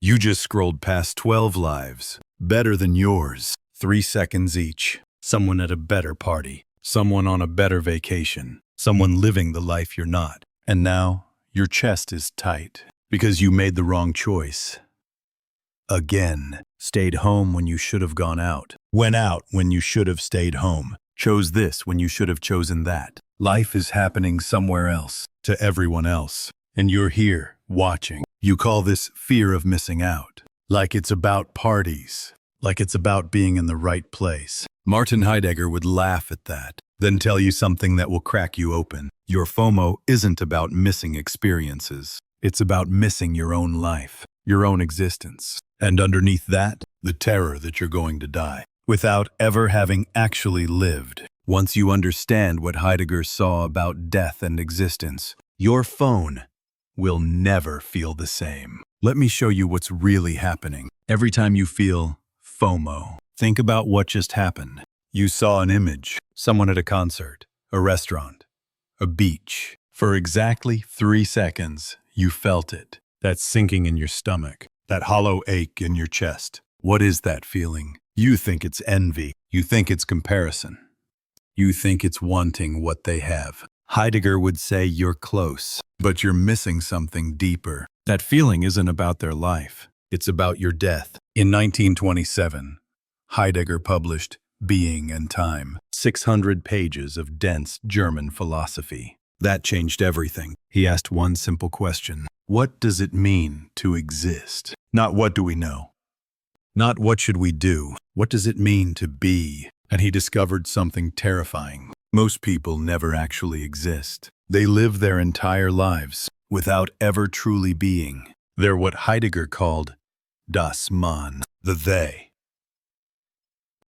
You just scrolled past 12 lives. Better than yours. 3 seconds each. Someone at a better party. Someone on a better vacation. Someone living the life you're not. And now, your chest is tight. Because you made the wrong choice. Again. Stayed home when you should have gone out. Went out when you should have stayed home. Chose this when you should have chosen that. Life is happening somewhere else. To everyone else. And you're here, watching. You call this fear of missing out. Like it's about parties. Like it's about being in the right place. Martin Heidegger would laugh at that, then tell you something that will crack you open. Your FOMO isn't about missing experiences. It's about missing your own life, your own existence. And underneath that, the terror that you're going to die, without ever having actually lived. Once you understand what Heidegger saw about death and existence, your phone will never feel the same. Let me show you what's really happening. Every time you feel FOMO, think about what just happened. You saw an image, someone at a concert, a restaurant, a beach. For exactly 3 seconds, you felt it. That sinking in your stomach, that hollow ache in your chest. What is that feeling? You think it's envy. You think it's comparison. You think it's wanting what they have. Heidegger would say you're close, but you're missing something deeper. That feeling isn't about their life. It's about your death. In 1927, Heidegger published Being and Time, 600 pages of dense German philosophy. That changed everything. He asked one simple question. What does it mean to exist? Not what do we know? Not what should we do? What does it mean to be? And he discovered something terrifying. Most people never actually exist. They live their entire lives without ever truly being. They're what Heidegger called das Man, the they.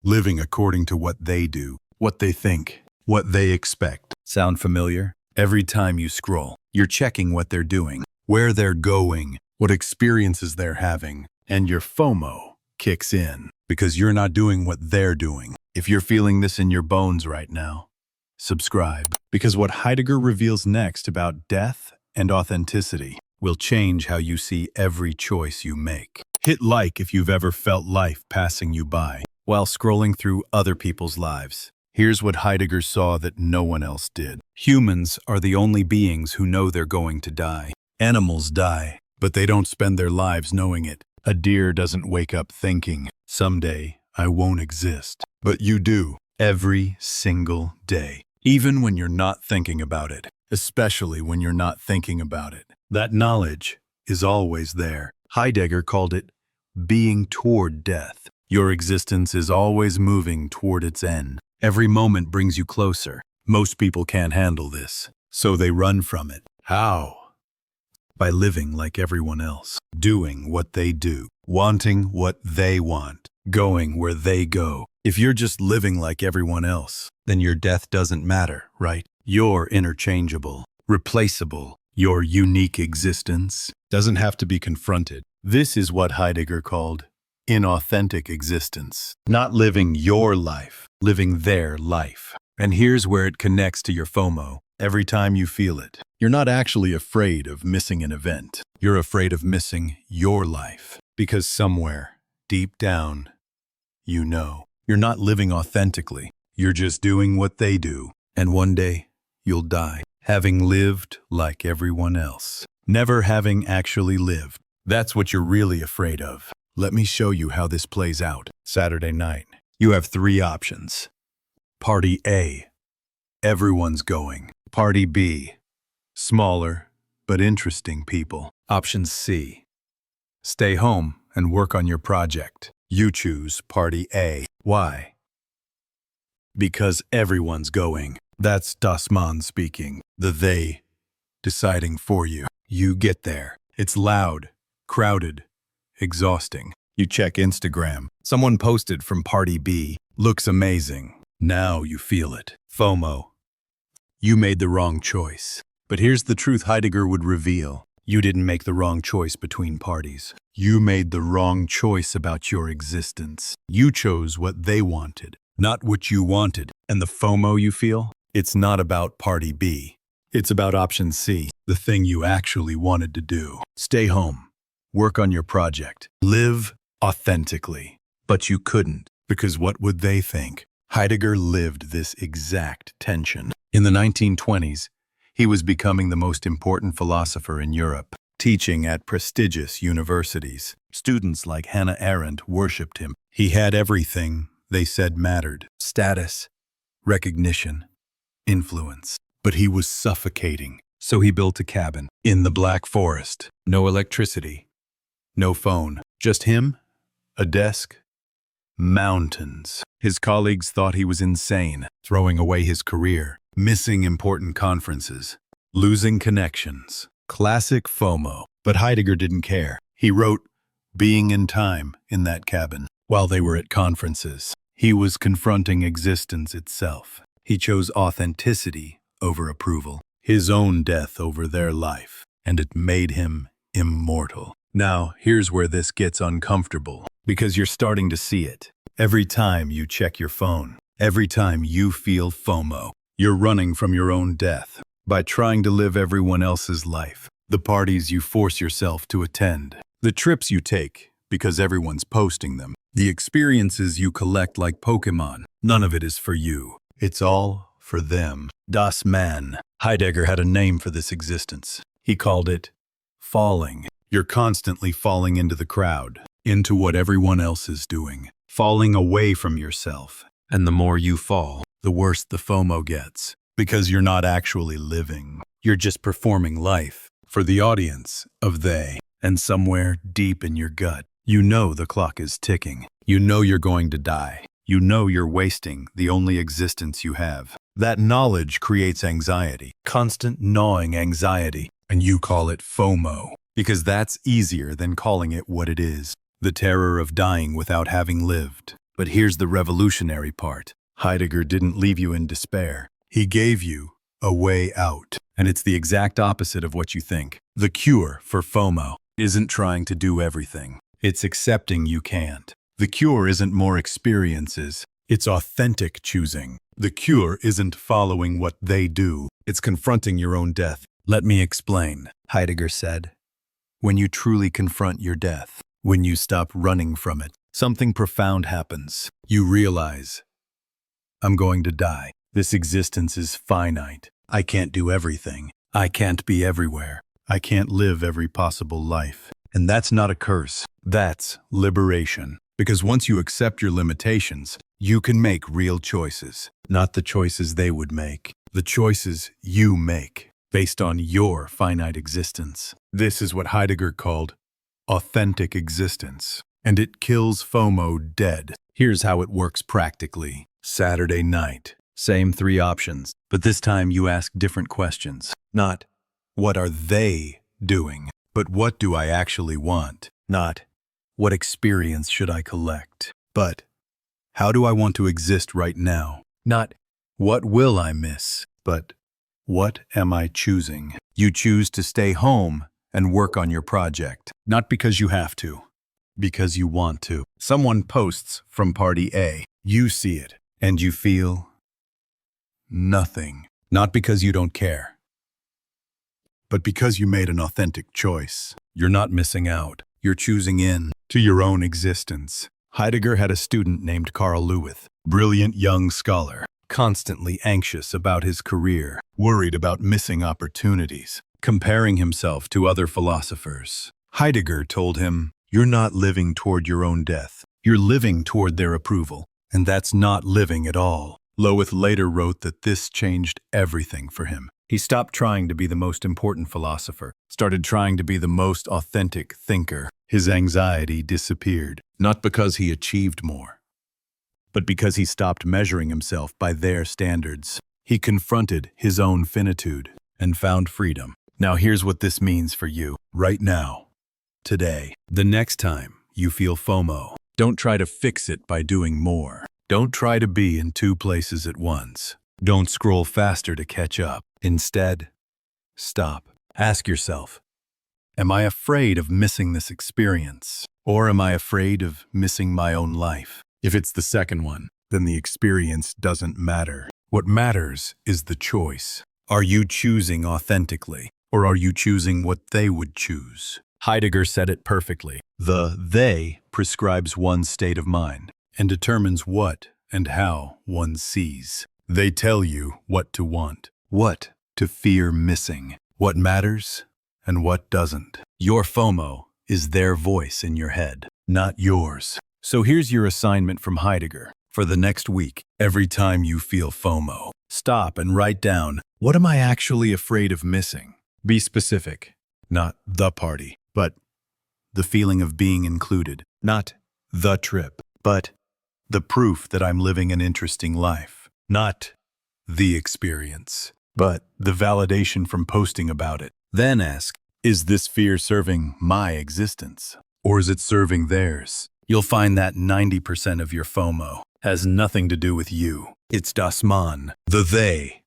Living according to what they do, what they think, what they expect. Sound familiar? Every time you scroll, you're checking what they're doing, where they're going, what experiences they're having, and your FOMO kicks in because you're not doing what they're doing. If you're feeling this in your bones right now, subscribe, because what Heidegger reveals next about death and authenticity will change how you see every choice you make. Hit like if you've ever felt life passing you by while scrolling through other people's lives. Here's what Heidegger saw that no one else did. Humans are the only beings who know they're going to die. Animals die, but they don't spend their lives knowing it. A deer doesn't wake up thinking, someday I won't exist. But you do, every single day. Even when you're not thinking about it, especially when you're not thinking about it. That knowledge is always there. Heidegger called it being toward death. Your existence is always moving toward its end. Every moment brings you closer. Most people can't handle this, so they run from it. How? By living like everyone else, doing what they do, wanting what they want, going where they go. If you're just living like everyone else, then your death doesn't matter, right? You're interchangeable, replaceable. Your unique existence doesn't have to be confronted. This is what Heidegger called inauthentic existence. Not living your life, living their life. And here's where it connects to your FOMO. Every time you feel it, you're not actually afraid of missing an event. You're afraid of missing your life. Because somewhere, deep down, you know, you're not living authentically. You're just doing what they do. And one day, you'll die, having lived like everyone else. Never having actually lived. That's what you're really afraid of. Let me show you how this plays out. Saturday night, you have 3 options. Party A, everyone's going. Party B, smaller but interesting people. Option C, stay home and work on your project. You choose Party A. Why? Because everyone's going. That's Das Man speaking, the they deciding for you. You get there. It's loud, crowded, exhausting. You check Instagram. Someone posted from Party B. Looks amazing. Now you feel it. FOMO. You made the wrong choice. But here's the truth Heidegger would reveal. You didn't make the wrong choice between parties. You made the wrong choice about your existence. You chose what they wanted, not what you wanted. And the FOMO you feel? It's not about Party B. It's about Option C, the thing you actually wanted to do. Stay home. work on your project, live authentically. But you couldn't, because what would they think? Heidegger lived this exact tension. In the 1920s, he was becoming the most important philosopher in Europe, teaching at prestigious universities. Students like Hannah Arendt worshipped him. He had everything they said mattered: status, recognition, influence. But he was suffocating. So he built a cabin in the Black Forest. No electricity, no phone, just him, a desk, mountains. His colleagues thought he was insane, throwing away his career, missing important conferences, losing connections. Classic Fomo. But Heidegger didn't care. He wrote Being in Time in that cabin while they were at conferences. He was confronting existence itself. He chose authenticity over approval, his own death over their life, and it made him immortal. Now, here's where this gets uncomfortable, because you're starting to see it. Every time you check your phone, every time you feel FOMO, you're running from your own death by trying to live everyone else's life. The parties you force yourself to attend, the trips you take because everyone's posting them, the experiences you collect like Pokemon. None of it is for you. It's all for them. Das Man. Heidegger had a name for this existence. He called it falling. You're constantly falling into the crowd, into what everyone else is doing, falling away from yourself. And the more you fall, the worse the FOMO gets, because you're not actually living. You're just performing life for the audience of they. And somewhere deep in your gut, you know the clock is ticking. You know you're going to die. You know you're wasting the only existence you have. That knowledge creates anxiety, constant gnawing anxiety, and you call it FOMO, because that's easier than calling it what it is, the terror of dying without having lived. But here's the revolutionary part. Heidegger didn't leave you in despair. He gave you a way out. And it's the exact opposite of what you think. The cure for FOMO isn't trying to do everything. It's accepting you can't. The cure isn't more experiences. It's authentic choosing. The cure isn't following what they do. It's confronting your own death. Let me explain, Heidegger said. When you truly confront your death, when you stop running from it, something profound happens. You realize, I'm going to die. This existence is finite. I can't do everything. I can't be everywhere. I can't live every possible life. And that's not a curse. That's liberation. Because once you accept your limitations, you can make real choices. Not the choices they would make. The choices you make, based on your finite existence. This is what Heidegger called authentic existence. And it kills FOMO dead. Here's how it works practically. Saturday night. Same 3 options, but this time you ask different questions. Not, what are they doing? But what do I actually want? Not, what experience should I collect? But, how do I want to exist right now? Not, what will I miss? But, what am I choosing? You choose to stay home and work on your project. Not because you have to, because you want to. Someone posts from party A. You see it, and you feel nothing. Not because you don't care, but because you made an authentic choice. You're not missing out. You're choosing in to your own existence. Heidegger had a student named Carl Lewith, brilliant young scholar, constantly anxious about his career, worried about missing opportunities, comparing himself to other philosophers. Heidegger told him, you're not living toward your own death. You're living toward their approval, and that's not living at all. Lewith later wrote that this changed everything for him. He stopped trying to be the most important philosopher, started trying to be the most authentic thinker. His anxiety disappeared, not because he achieved more, but because he stopped measuring himself by their standards. He confronted his own finitude and found freedom. Now here's what this means for you, right now, today. The next time you feel FOMO, don't try to fix it by doing more. Don't try to be in 2 places at once. Don't scroll faster to catch up. Instead, stop. Ask yourself, am I afraid of missing this experience? Or am I afraid of missing my own life? If it's the second one, then the experience doesn't matter. What matters is the choice. Are you choosing authentically? Or are you choosing what they would choose? Heidegger said it perfectly. The they prescribes one's state of mind and determines what and how one sees. They tell you what to want, what to fear missing, what matters and what doesn't. Your FOMO is their voice in your head, not yours. So here's your assignment from Heidegger. For the next week, every time you feel FOMO, stop and write down, what am I actually afraid of missing? Be specific, not the party, but the feeling of being included, not the trip, but the proof that I'm living an interesting life, not the experience, but the validation from posting about it. Then ask, is this fear serving my existence, or is it serving theirs? You'll find that 90% of your FOMO has nothing to do with you. It's das Man, the they,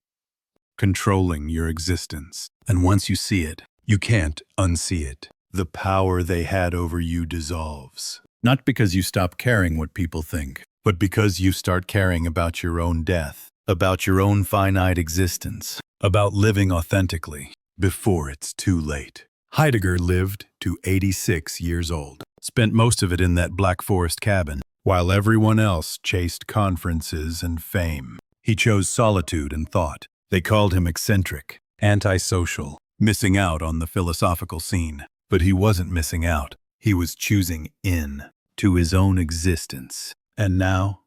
controlling your existence. And once you see it, you can't unsee it. The power they had over you dissolves. Not because you stop caring what people think, but because you start caring about your own death, about your own finite existence, about living authentically before it's too late. Heidegger lived to 86 years old, spent most of it in that Black Forest cabin, while everyone else chased conferences and fame. He chose solitude and thought. They called him eccentric, antisocial, missing out on the philosophical scene. But he wasn't missing out. He was choosing in to his own existence. And now,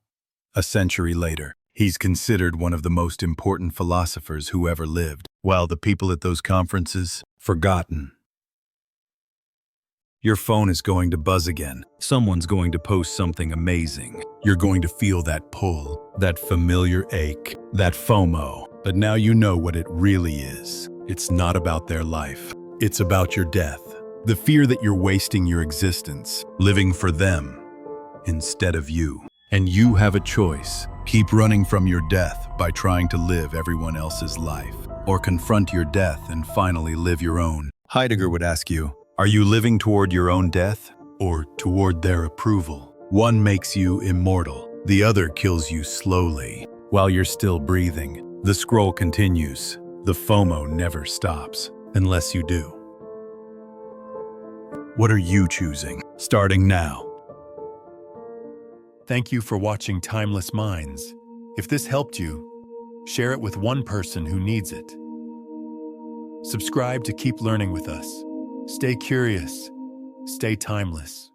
a century later, he's considered one of the most important philosophers who ever lived, while the people at those conferences, forgotten. Your phone is going to buzz again. Someone's going to post something amazing. You're going to feel that pull, that familiar ache, that FOMO. But now you know what it really is. It's not about their life. It's about your death. The fear that you're wasting your existence, living for them instead of you. And you have a choice. Keep running from your death by trying to live everyone else's life, or confront your death and finally live your own. Heidegger would ask you, are you living toward your own death or toward their approval? One makes you immortal. The other kills you slowly. While you're still breathing, the scroll continues. The FOMO never stops unless you do. What are you choosing? Starting now. Thank you for watching Timeless Minds. If this helped you, share it with one person who needs it. Subscribe to keep learning with us. Stay curious. Stay timeless.